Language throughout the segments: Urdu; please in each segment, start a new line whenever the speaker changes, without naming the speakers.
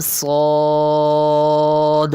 صاد،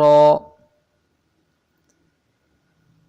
را،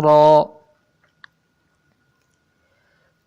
را،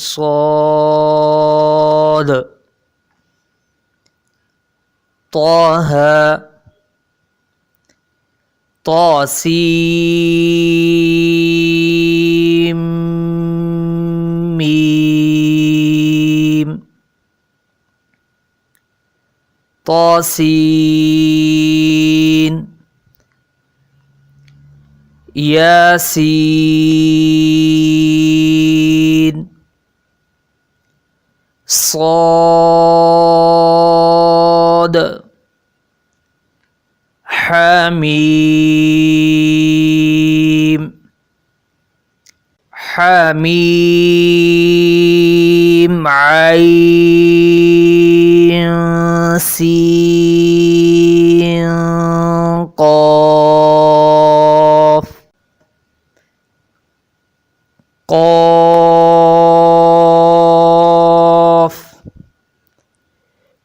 صاد، طه طاسيم ميم، طاسين ياسين صاد حميم حميم عين سين قاف قاف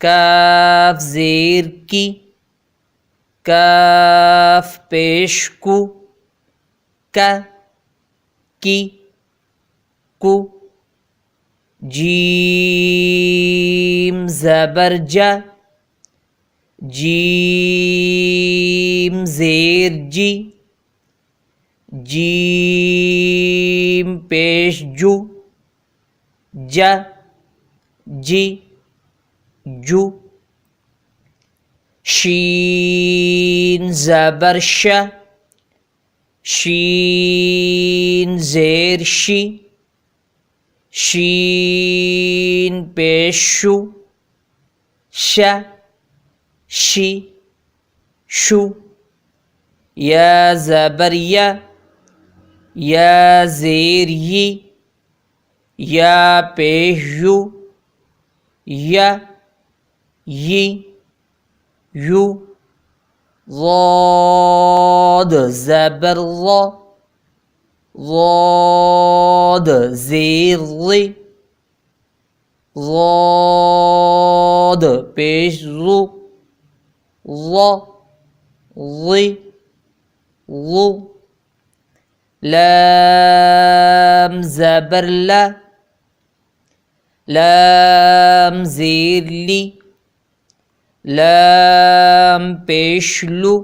کاف زیر کی کاف پیش کو کا کی کو جیم زبر جا جیم زیر جی جیم پیش جو جا جی جو شین زبر شا شین زیر شی شین پیش شو شا شی شو یا زبر یا یا زیر یی یا پیش یو یا یی یو ضاد زبر ضا ضاد زیر ضی ضاد پیش ضو ضا ضی ضو لام زبر لا لام زیر لی لام پیش لو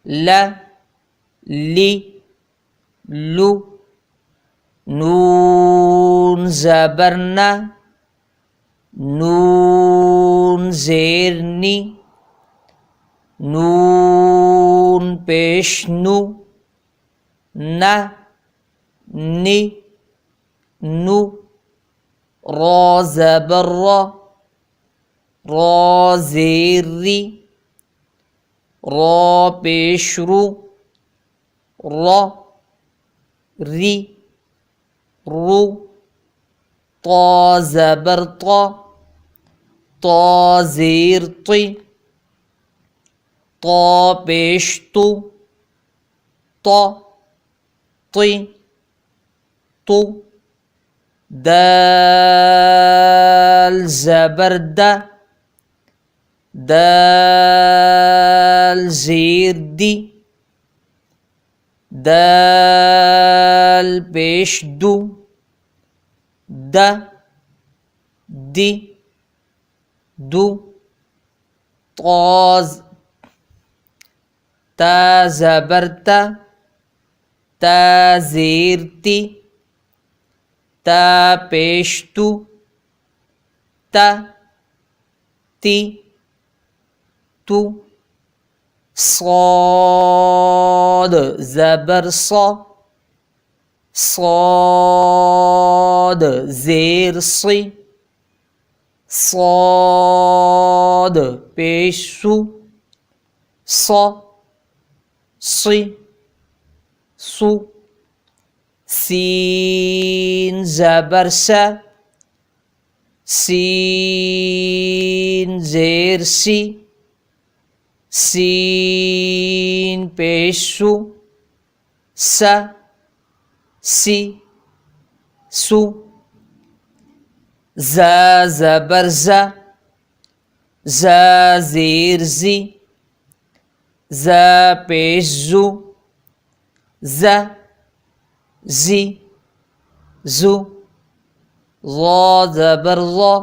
لا لی لو نون زبر نا نون زیر نی نون پیش نو نا نی نو را زبر را را زیر ری را پیش رو را ری رو طا زبر طا طا زیر طی طا پیش تو طا طی تو دال زبر دا دال زیر دی دال پیش دو دا دی دو طاز تا زبر تا تا زیر تی تا پیش تو تا تی تو صاد زبر صا صاد زیر صی صاد پیش سو صا صی سو سین زبر سا سین زیر سی سین پیش سو سا سی سو زا زبر زا زا زیر زی زا پیش زو زا زی زو ضا زبر ضا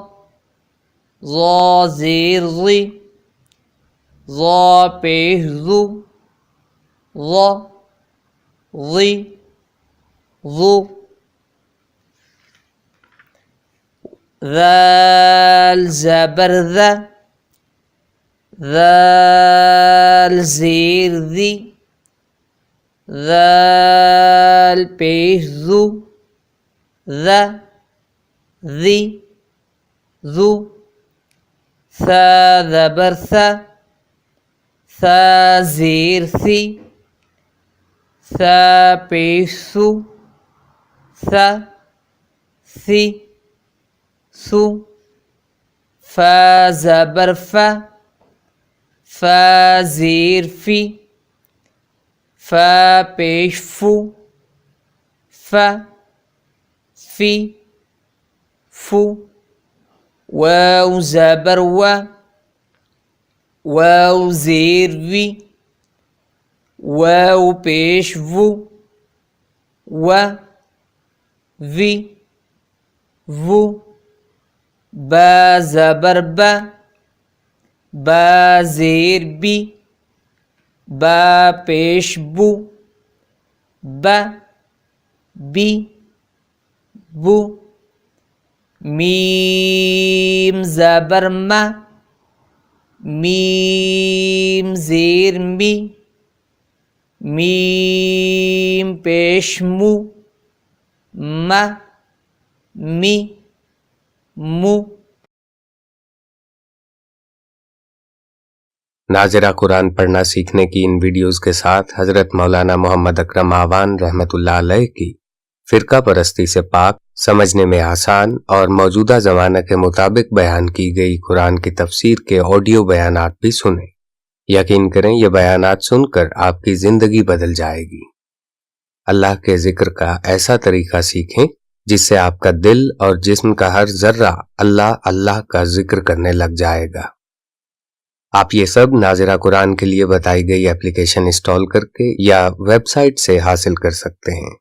ضا زیر ضی ضا پیش ضو ضا ضی ضو ذال زبر ذا ذال زیر ذی ذال پیش ذو ذا ذی ذو ثا زبر ثا ثا زیر ثی ثا پیش ثو ثا ثی ثو فا زبر فا فا زیر فی فا پیش فو فا فی فو
واو زبر واو زیر وی واو پیش و وی و با زبر با زیر بی با پیش بی بو میم زبر میم زیر میم پیش می مو
ناظرہ قرآن پڑھنا سیکھنے کی ان ویڈیوز کے ساتھ حضرت مولانا محمد اکرم آوان رحمۃ اللہ علیہ کی فرقہ پرستی سے پاک، سمجھنے میں آسان اور موجودہ زمانہ کے مطابق بیان کی گئی قرآن کی تفسیر کے آڈیو بیانات بھی سنیں۔ یقین کریں یہ بیانات سن کر آپ کی زندگی بدل جائے گی۔ اللہ کے ذکر کا ایسا طریقہ سیکھیں جس سے آپ کا دل اور جسم کا ہر ذرہ اللہ اللہ کا ذکر کرنے لگ جائے گا۔ آپ یہ سب ناظرہ قرآن کے لیے بتائی گئی اپلیکیشن انسٹال کر کے یا ویب سائٹ سے حاصل کر سکتے ہیں۔